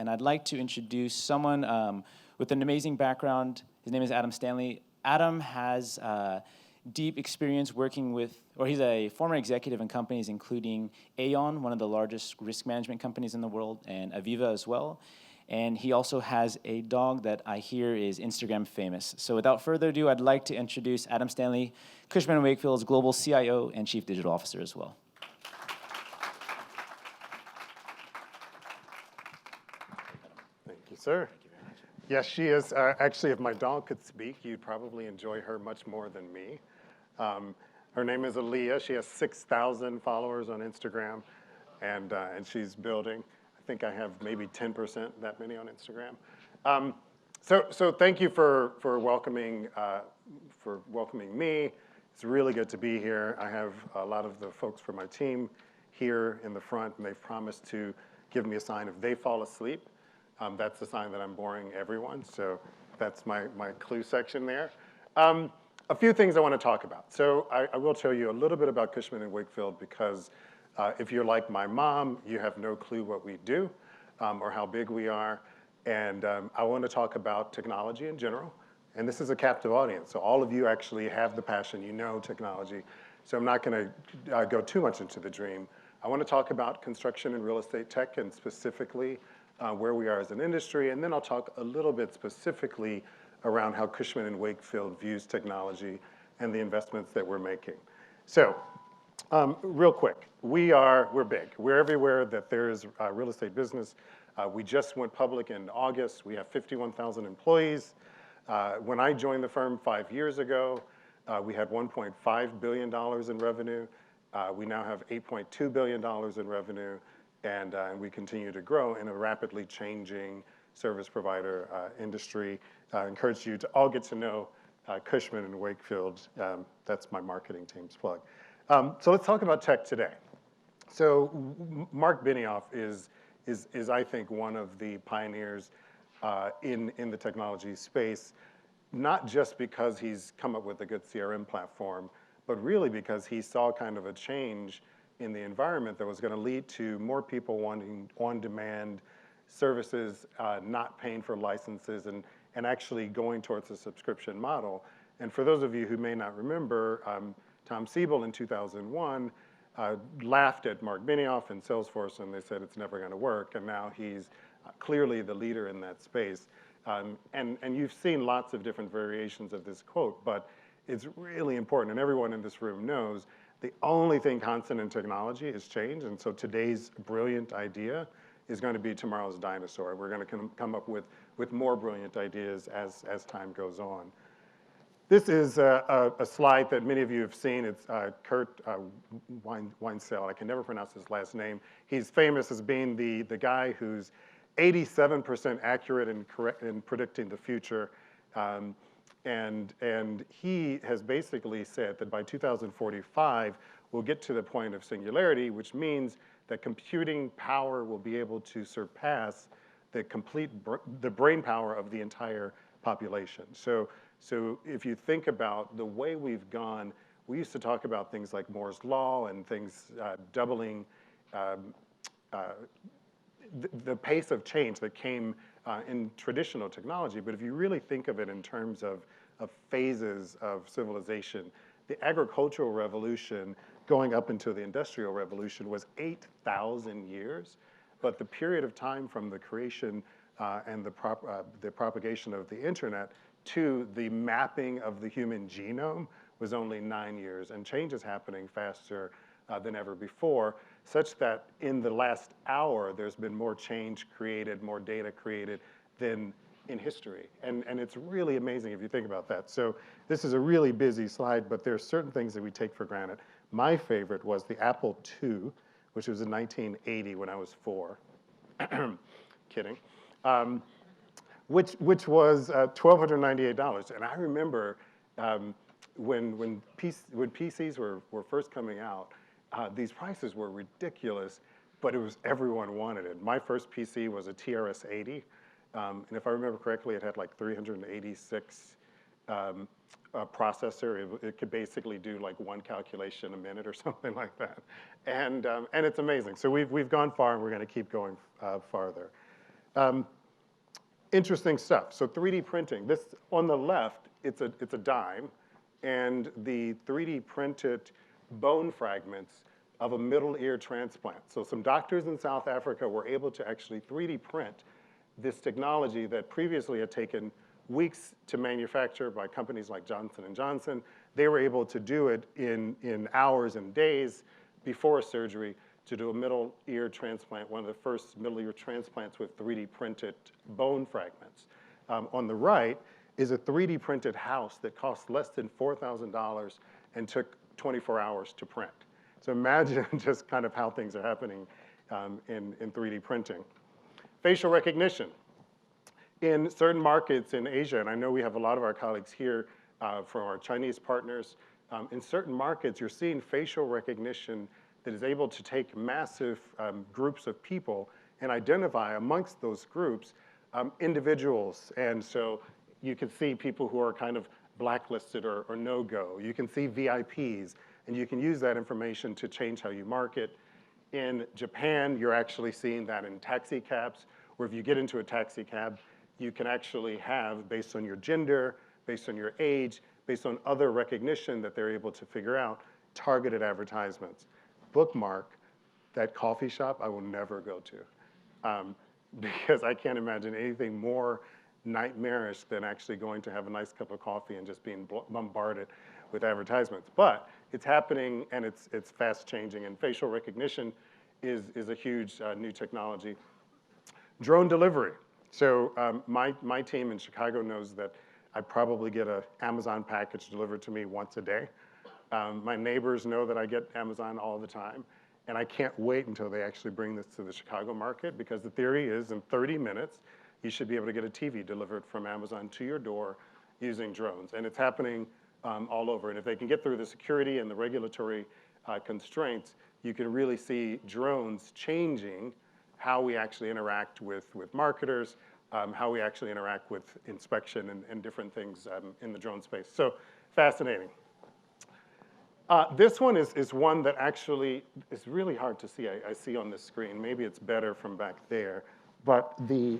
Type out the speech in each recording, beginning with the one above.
and I'd like to introduce someone with an amazing background. His name is Adam Stanley. Adam has deep experience working with, or he's a former executive in companies including Aon, one of the largest risk management companies in the world, and Aviva as well. And he also has a dog that I hear is Instagram famous. So without further ado, I'd like to introduce Adam Stanley, Cushman & Wakefield's Global CIO and Chief Digital Officer as well. Thank you, sir. Thank you very much. Yes, she is. Actually, if my dog could speak, you'd probably enjoy her much more than me. Her name is Aaliyah. She has 6,000 followers on Instagram, and she's building. I think I have maybe 10% that many on Instagram. So thank you for welcoming me. It's really good to be here. I have a lot of the folks from my team here in the front, and they've promised to give me a sign if they fall asleep. That's the sign that I'm boring everyone. So that's my clue section there. A few things I want to talk about. So I will tell you a little bit about Cushman & Wakefield because if you're like my mom, you have no clue what we do or how big we are. And I want to talk about technology in general. And this is a captive audience. So all of you actually have the passion. You know technology. So I'm not going to go too much into the dream. I want to talk about construction and real estate tech and specifically where we are as an industry. And then I'll talk a little bit specifically around how Cushman & Wakefield views technology and the investments that we're making. So real quick, we're big. We're everywhere that there is real estate business. We just went public in August. We have 51,000 employees. When I joined the firm 5 years ago, we had $1.5 billion in revenue. We now have $8.2 billion in revenue, and we continue to grow in a rapidly changing service provider industry. I encourage you to all get to know Cushman & Wakefield. That's my marketing team's plug. So let's talk about tech today. So Mark Benioff is I think, one of the pioneers in the technology space, not just because he's come up with a good CRM platform, but really because he saw kind of a change in the environment that was going to lead to more people wanting on-demand services, not paying for licenses, and actually going towards a subscription model. And for those of you who may not remember, Tom Siebel in 2001 laughed at Mark Benioff and Salesforce, and they said it's never going to work. And now he's clearly the leader in that space. And you've seen lots of different variations of this quote, but it's really important. And everyone in this room knows the only thing constant in technology is change. And so today's brilliant idea is going to be tomorrow's dinosaur. We're going to come up with more brilliant ideas as time goes on. This is a slide that many of you have seen. It's Kurt Weinzell. I can never pronounce his last name. He's famous as being the guy who's 87% accurate in predicting the future. And he has basically said that by 2045, we'll get to the point of singularity, which means that computing power will be able to surpass the brain power of the entire population. So if you think about the way we've gone, we used to talk about things like Moore's Law and things doubling the pace of change that came in traditional technology. But if you really think of it in terms of phases of civilization, the agricultural revolution going up into the industrial revolution was 8,000 years. But the period of time from the creation and the propagation of the internet to the mapping of the human genome was only 9 years. And change is happening faster than ever before, such that in the last hour, there's been more change created, more data created than in history. And it's really amazing if you think about that. So this is a really busy slide, but there are certain things that we take for granted. My favorite was the Apple II, which was in 1980 when I was 4. Kidding. Which was $1,298. And I remember when PCs were first coming out, these prices were ridiculous, but it was everyone wanted it. My first PC was a TRS-80, and if I remember correctly, it had like 386 processor. It could basically do like one calculation a minute or something like that, and it's amazing. So we've gone far, and we're going to keep going farther. Interesting stuff. So 3D printing. This on the left, it's a dime, and the 3D printed bone fragments of a middle ear transplant. So some doctors in South Africa were able to actually 3D print this technology that previously had taken weeks to manufacture by companies like Johnson & Johnson. They were able to do it in hours and days before surgery to do a middle ear transplant, one of the first middle ear transplants with 3D printed bone fragments. On the right is a 3D printed house that cost less than $4,000 and took 24 hours to print. So imagine just kind of how things are happening in 3D printing. Facial recognition. In certain markets in Asia, and I know we have a lot of our colleagues here from our Chinese partners, in certain markets you're seeing facial recognition that is able to take massive groups of people and identify amongst those groups individuals. And so you can see people who are kind of blacklisted or no-go. You can see VIPs, and you can use that information to change how you market. In Japan, you're actually seeing that in taxi cabs, where if you get into a taxi cab, you can actually have, based on your gender, based on your age, based on other recognition that they're able to figure out, targeted advertisements. Bookmark that coffee shop I will never go to because I can't imagine anything more nightmarish than actually going to have a nice cup of coffee and just being bombarded with advertisements. But it's happening, and it's fast changing, and facial recognition is a huge new technology. Drone delivery. So my team in Chicago knows that I probably get an Amazon package delivered to me once a day. My neighbors know that I get Amazon all the time, and I can't wait until they actually bring this to the Chicago market, because the theory is in 30 minutes, you should be able to get a TV delivered from Amazon to your door using drones. And it's happening all over. And if they can get through the security and the regulatory constraints, you can really see drones changing how we actually interact with marketers, how we actually interact with inspection and different things in the drone space. So fascinating. This one is one that actually is really hard to see. I see on the screen. Maybe it's better from back there. But the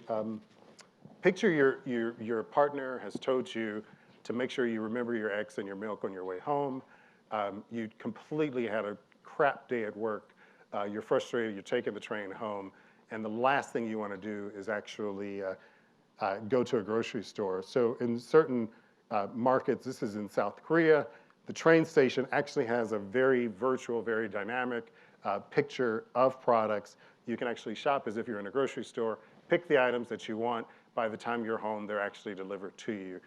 picture your partner has told you to make sure you remember your eggs and your milk on your way home. You completely had a crap day at work. You're frustrated. You're taking the train home. And the last thing you want to do is actually go to a grocery store. So in certain markets, this is in South Korea, the train station actually has a very virtual, very dynamic picture of products. You can actually shop as if you're in a grocery store, pick the items that you want. By the time you're home, they're actually delivered to you.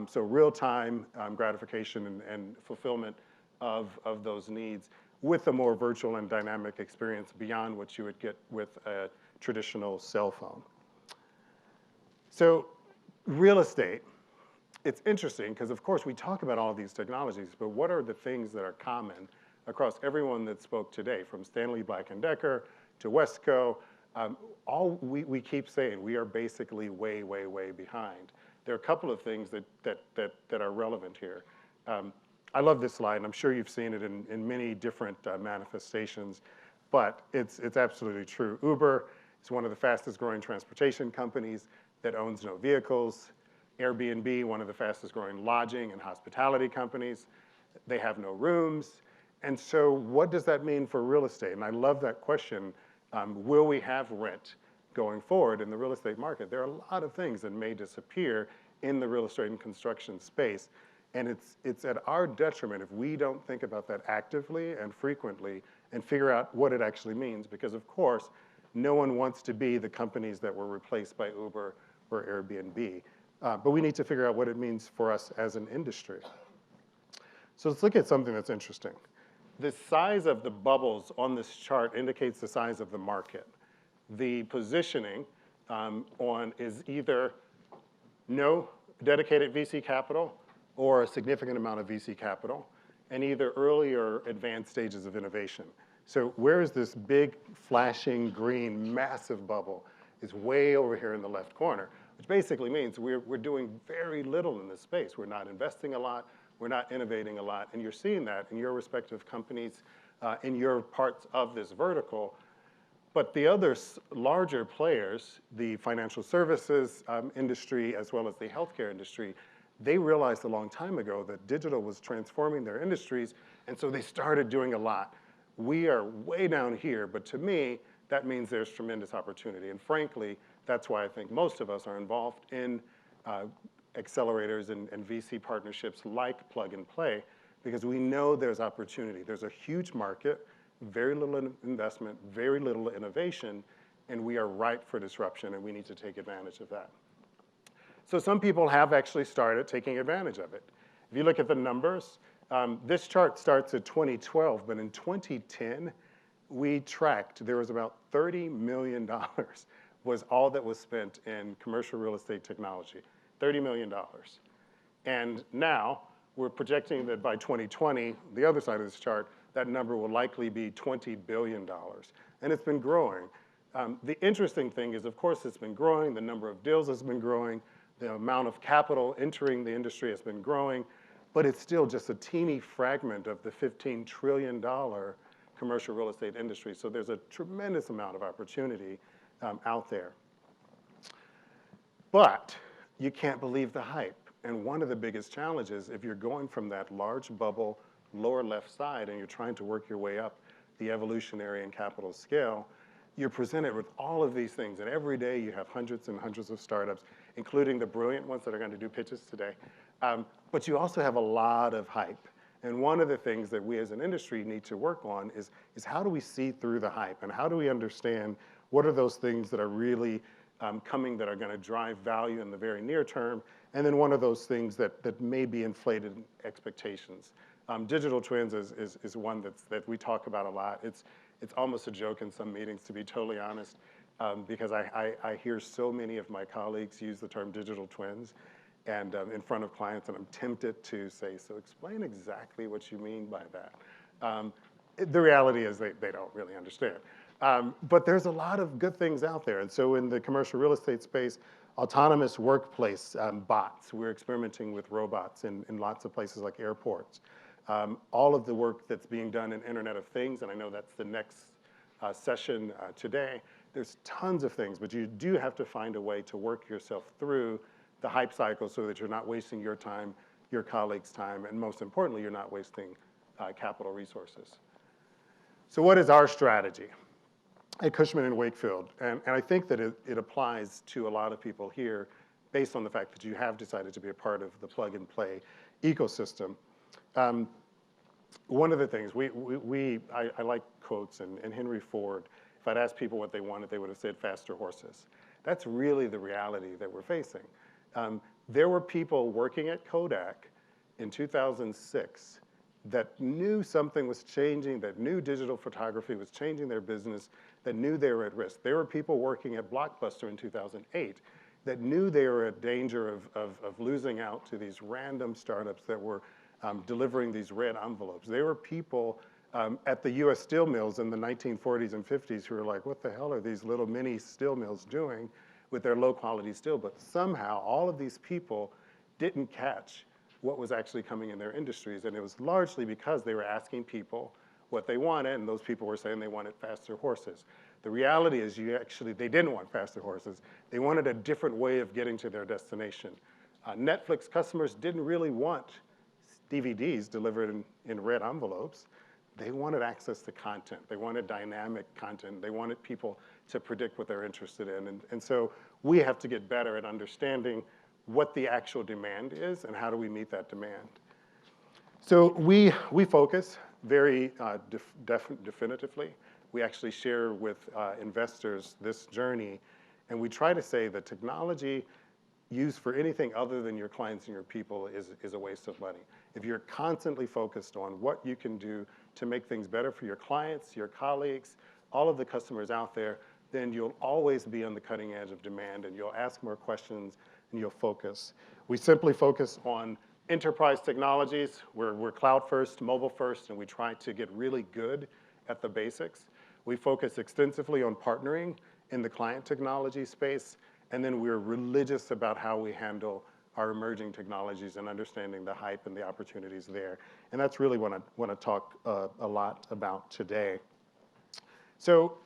So real-time gratification and fulfillment of those needs with a more virtual and dynamic experience beyond what you would get with a traditional cell phone. So real estate. It's interesting because, of course, we talk about all these technologies, but what are the things that are common across everyone that spoke today, from Stanley Black & Decker to Wesco? We keep saying we are basically way, way, way behind. There are a couple of things that are relevant here. I love this slide, and I'm sure you've seen it in many different manifestations, but it's absolutely true. Uber is one of the fastest growing transportation companies that owns no vehicles. Airbnb, one of the fastest growing lodging and hospitality companies. They have no rooms. And so what does that mean for real estate? And I love that question. Will we have rent going forward in the real estate market? There are a lot of things that may disappear in the real estate and construction space. And it's at our detriment if we don't think about that actively and frequently and figure out what it actually means. Because, of course, no one wants to be the companies that were replaced by Uber or Airbnb. But we need to figure out what it means for us as an industry. So let's look at something that's interesting. The size of the bubbles on this chart indicates the size of the market. The positioning is either no dedicated VC capital or a significant amount of VC capital, and either early or advanced stages of innovation. So where is this big, flashing, green, massive bubble? Is way over here in the left corner, which basically means we're doing very little in this space. We're not investing a lot. We're not innovating a lot. And you're seeing that in your respective companies, in your parts of this vertical. But the other larger players, the financial services industry as well as the healthcare industry, they realized a long time ago that digital was transforming their industries, and so they started doing a lot. We are way down here, but to me, that means there's tremendous opportunity. And frankly, that's why I think most of us are involved in accelerators and VC partnerships like Plug and Play, because we know there's opportunity. There's a huge market, very little investment, very little innovation, and we are ripe for disruption, and we need to take advantage of that. So some people have actually started taking advantage of it. If you look at the numbers, this chart starts at 2012, but in 2010, we tracked, there was about $30 million was all that was spent in commercial real estate technology, $30 million. And now, we're projecting that by 2020, the other side of this chart, that number will likely be $20 billion. And it's been growing. The interesting thing is, of course, it's been growing. The number of deals has been growing. The amount of capital entering the industry has been growing. But it's still just a teeny fragment of the $15 trillion commercial real estate industry. So there's a tremendous amount of opportunity out there. But you can't believe the hype. And one of the biggest challenges, if you're going from that large bubble, lower left side, and you're trying to work your way up the evolutionary and capital scale, you're presented with all of these things. And every day you have hundreds and hundreds of startups, including the brilliant ones that are going to do pitches today. But you also have a lot of hype. And one of the things that we as an industry need to work on is how do we see through the hype? And how do we understand what are those things that are really coming that are going to drive value in the very near term? And then one of those things that may be inflated expectations. Digital twins is one that we talk about a lot. It's almost a joke in some meetings, to be totally honest, because I hear so many of my colleagues use the term digital twins and in front of clients, and I'm tempted to say, so explain exactly what you mean by that. The reality is they don't really understand. But there's a lot of good things out there. And so in the commercial real estate space, autonomous workplace bots, we're experimenting with robots in lots of places like airports. All of the work that's being done in Internet of Things, and I know that's the next session today, there's tons of things, but you do have to find a way to work yourself through the hype cycle so that you're not wasting your time, your colleagues' time, and most importantly, you're not wasting capital resources. So what is our strategy at Cushman and Wakefield? And I think that it applies to a lot of people here based on the fact that you have decided to be a part of the Plug and Play ecosystem. One of the things, I like quotes, and Henry Ford, if I'd asked people what they wanted, they would have said faster horses. That's really the reality that we're facing. There were people working at Kodak in 2006 that knew something was changing, that knew digital photography was changing their business, that knew they were at risk. There were people working at Blockbuster in 2008 that knew they were at danger of losing out to these random startups that were delivering these red envelopes. There were people at the U.S. steel mills in the 1940s and 50s who were like, what the hell are these little mini steel mills doing with their low quality steel? But somehow all of these people didn't catch what was actually coming in their industries. And it was largely because they were asking people what they wanted, and those people were saying they wanted faster horses. The reality is they didn't want faster horses. They wanted a different way of getting to their destination. Netflix customers didn't really want DVDs delivered in red envelopes. They wanted access to content. They wanted dynamic content. They wanted people to predict what they're interested in. And so we have to get better at understanding what the actual demand is and how do we meet that demand. So we focus very definitively. We actually share with investors this journey, and we try to say that technology used for anything other than your clients and your people is a waste of money. If you're constantly focused on what you can do to make things better for your clients, your colleagues, all of the customers out there, then you'll always be on the cutting edge of demand, and you'll ask more questions, and you'll focus. We simply focus on enterprise technologies. We're cloud first, mobile first, and we try to get really good at the basics. We focus extensively on partnering in the client technology space, and then we're religious about how we handle our emerging technologies and understanding the hype and the opportunities there. And that's really what I want to talk a lot about today. So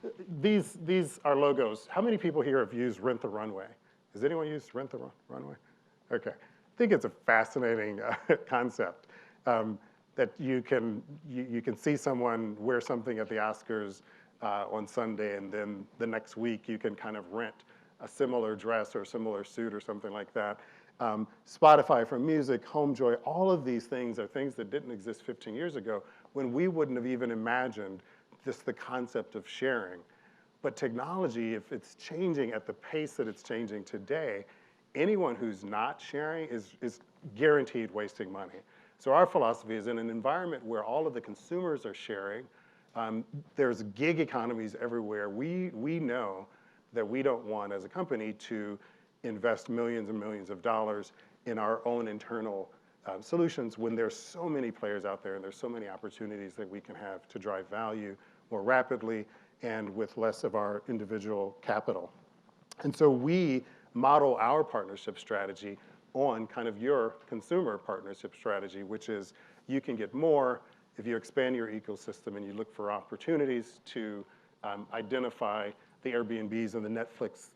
these are logos. How many people here have used Rent the Runway? Has anyone used Rent the Runway? Okay. I think it's a fascinating concept that you can see someone wear something at the Oscars on Sunday, and then the next week you can kind of rent a similar dress or a similar suit or something like that. Spotify for music, HomeJoy, all of these things are things that didn't exist 15 years ago when we wouldn't have even imagined just the concept of sharing. But technology, if it's changing at the pace that it's changing today, anyone who's not sharing is guaranteed wasting money. So our philosophy is in an environment where all of the consumers are sharing, there's gig economies everywhere. We know that we don't want, as a company, to invest millions and millions of dollars in our own internal solutions when there's so many players out there and there's so many opportunities that we can have to drive value more rapidly and with less of our individual capital. And so we model our partnership strategy on kind of your consumer partnership strategy, which is you can get more if you expand your ecosystem and you look for opportunities to identify the Airbnbs and the Netflix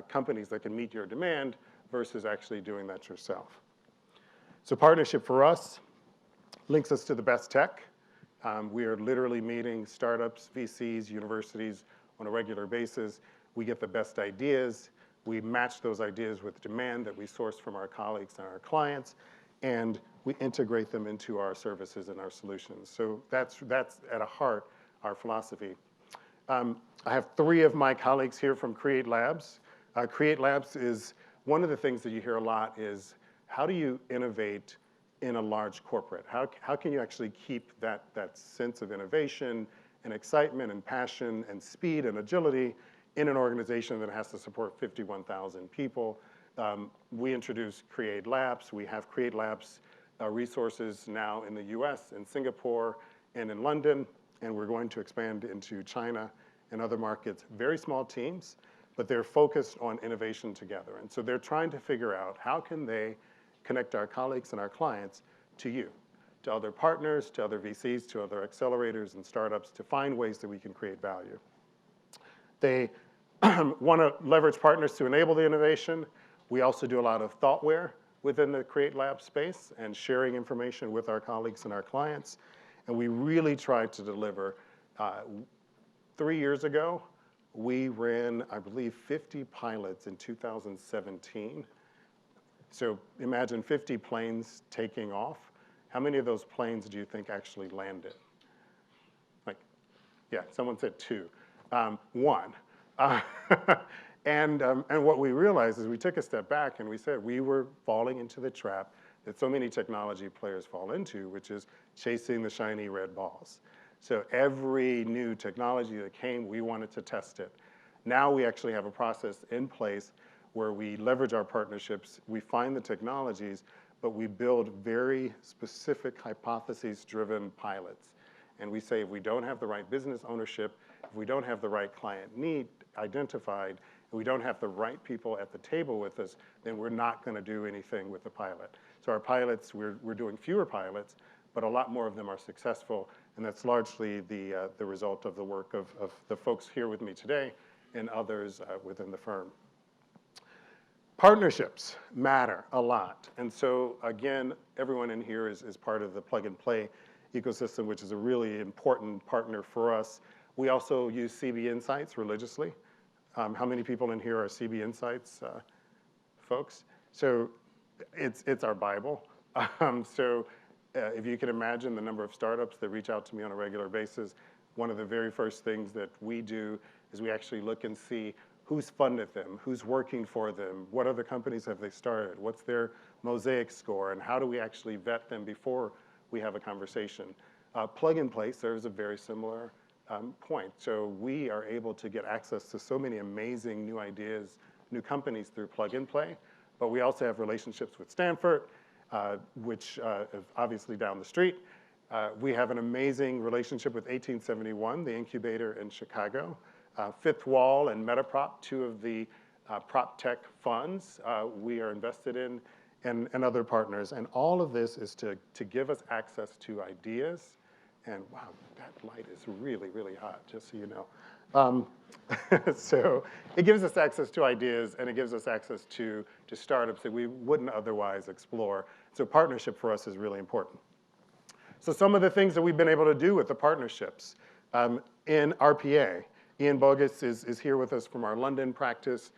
companies that can meet your demand versus actually doing that yourself. So partnership for us links us to the best tech. We are literally meeting startups, VCs, universities on a regular basis. We get the best ideas. We match those ideas with demand that we source from our colleagues and our clients, and we integrate them into our services and our solutions. So that's at a heart our philosophy. I have 3 of my colleagues here from Create Labs. Create Labs is one of the things that you hear a lot is how do you innovate in a large corporate? How can you actually keep that sense of innovation and excitement and passion and speed and agility in an organization that has to support 51,000 people? We introduced Create Labs. We have Create Labs resources now in the US, in Singapore, and in London, and we're going to expand into China and other markets. Very small teams, but they're focused on innovation together. And so they're trying to figure out how can they connect our colleagues and our clients to you, to other partners, to other VCs, to other accelerators and startups to find ways that we can create value. They want to leverage partners to enable the innovation. We also do a lot of thoughtware within the Create Lab space and sharing information with our colleagues and our clients. And we really try to deliver. 3 years ago, we ran, I believe, 50 pilots in 2017. So imagine 50 planes taking off. How many of those planes do you think actually landed? Like, yeah, someone said 2. 1. And what we realized is we took a step back and we said we were falling into the trap that so many technology players fall into, which is chasing the shiny red balls. So every new technology that came, we wanted to test it. Now we actually have a process in place where we leverage our partnerships, we find the technologies, but we build very specific hypotheses-driven pilots. And we say if we don't have the right business ownership, if we don't have the right client need identified, if we don't have the right people at the table with us, then we're not going to do anything with the pilot. So our pilots, we're doing fewer pilots, but a lot more of them are successful, and that's largely the result of the work of the folks here with me today and others within the firm. Partnerships matter a lot, and so again, everyone in here is part of the Plug and Play ecosystem, which is a really important partner for us. We also use CB Insights religiously. How many people in here are CB Insights folks? So it's our Bible. If you can imagine the number of startups that reach out to me on a regular basis, one of the very first things that we do is we actually look and see who's funded them, who's working for them, what other companies have they started, what's their Mosaic score, and how do we actually vet them before we have a conversation. Plug and Play serves a very similar point. So we are able to get access to so many amazing new ideas, new companies through Plug and Play, but we also have relationships with Stanford, which is obviously down the street. We have an amazing relationship with 1871, the incubator in Chicago. Fifth Wall and Metaprop, 2 of the prop tech funds we are invested in, and other partners. And all of this is to give us access to ideas. And wow, that light is really, really hot, just so you know. Um, so it gives us access to ideas, and it gives us access to startups that we wouldn't otherwise explore. So partnership for us is really important. So some of the things that we've been able to do with the partnerships in RPA, Ian Bogus is here with us from our London practice.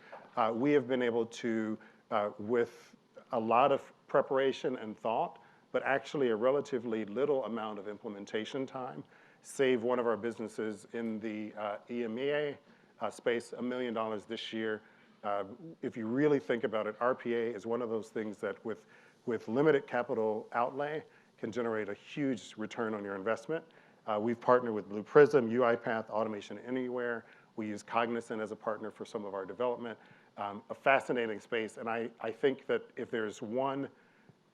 We have been able to, with a lot of preparation and thought, but actually a relatively little amount of implementation time, save one of our businesses in the EMEA space $1 million this year. If you really think about it, RPA is one of those things that with limited capital outlay can generate a huge return on your investment. We've partnered with Blue Prism, UiPath, Automation Anywhere. We use Cognizant as a partner for some of our development. A fascinating space, and I think that if there's one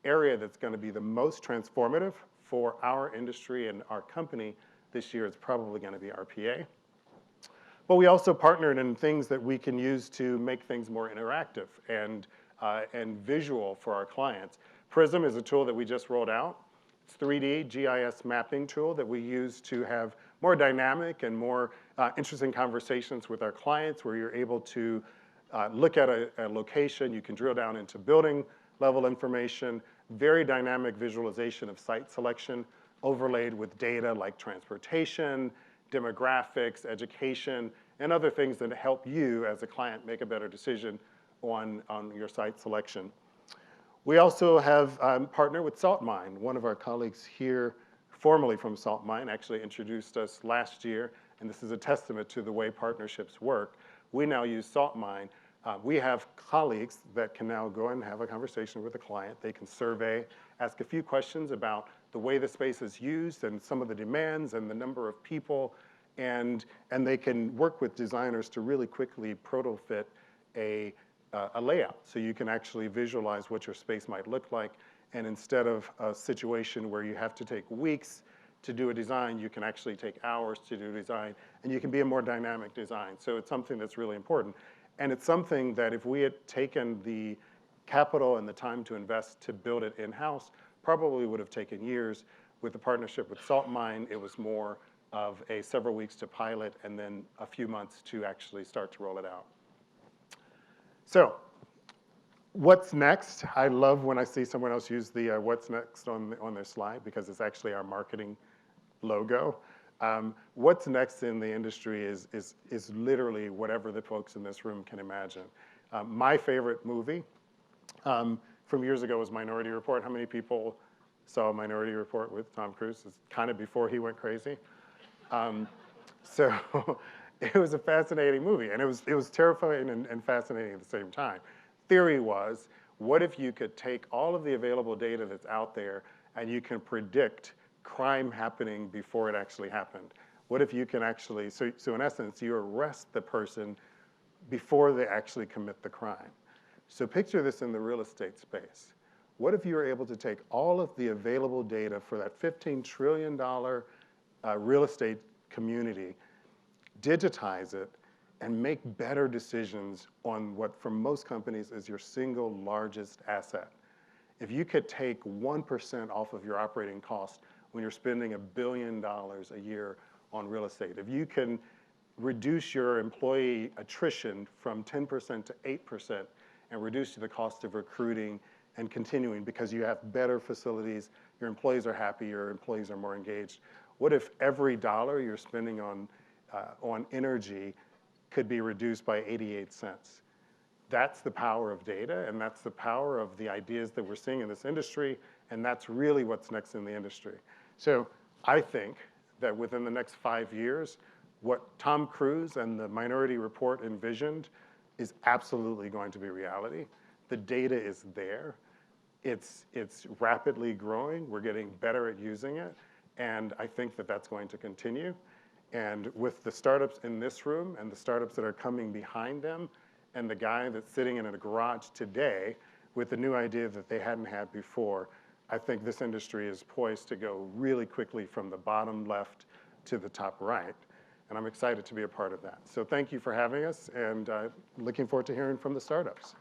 area that's going to be the most transformative for our industry and our company this year, it's probably going to be RPA. But we also partnered in things that we can use to make things more interactive and visual for our clients. Prism is a tool that we just rolled out. It's 3D GIS mapping tool that we use to have more dynamic and more interesting conversations with our clients, where you're able to look at a location. You can drill down into building level information, very dynamic visualization of site selection, overlaid with data like transportation, demographics, education, and other things that help you as a client make a better decision on your site selection. We also have partnered with SaltMine. One of our colleagues here, formerly from SaltMine, actually introduced us last year, and this is a testament to the way partnerships work. We now use SaltMine. We have colleagues that can now go and have a conversation with a client. They can survey, ask a few questions about the way the space is used and some of the demands and the number of people, and they can work with designers to really quickly proto-fit a layout, so you can actually visualize what your space might look like. And instead of a situation where you have to take weeks to do a design, you can actually take hours to do a design, and you can be a more dynamic design. So it's something that's really important. And it's something that if we had taken the capital and the time to invest to build it in-house, probably would have taken years. With the partnership with SaltMine, it was more of a several weeks to pilot and then a few months to actually start to roll it out. So what's next? I love when I see someone else use the what's next on their slide, because it's actually our marketing logo. What's next in the industry is literally whatever the folks in this room can imagine. My favorite movie from years ago was Minority Report. How many people saw Minority Report with Tom Cruise? It's kind of before he went crazy. So it was a fascinating movie, and it was terrifying and fascinating at the same time. Theory was, what if you could take all of the available data that's out there and you can predict crime happening before it actually happened? What if you can actually, so in essence, you arrest the person before they actually commit the crime? So picture this in the real estate space. What if you were able to take all of the available data for that $15 trillion real estate community, digitize it, and make better decisions on what, for most companies, is your single largest asset? If you could take 1% off of your operating cost when you're spending $1 billion a year on real estate, if you can reduce your employee attrition from 10% to 8% and reduce the cost of recruiting and continuing because you have better facilities, your employees are happy, your employees are more engaged. What if every dollar you're spending on energy could be reduced by 88 cents? That's the power of data, and that's the power of the ideas that we're seeing in this industry, and that's really what's next in the industry. So I think that within the next 5 years, what Tom Cruise and the Minority Report envisioned is absolutely going to be reality. The data is there. It's rapidly growing. We're getting better at using it, and I think that that's going to continue. And with the startups in this room and the startups that are coming behind them, and the guy that's sitting in a garage today with a new idea that they hadn't had before, I think this industry is poised to go really quickly from the bottom left to the top right. And I'm excited to be a part of that. So thank you for having us, and looking forward to hearing from the startups.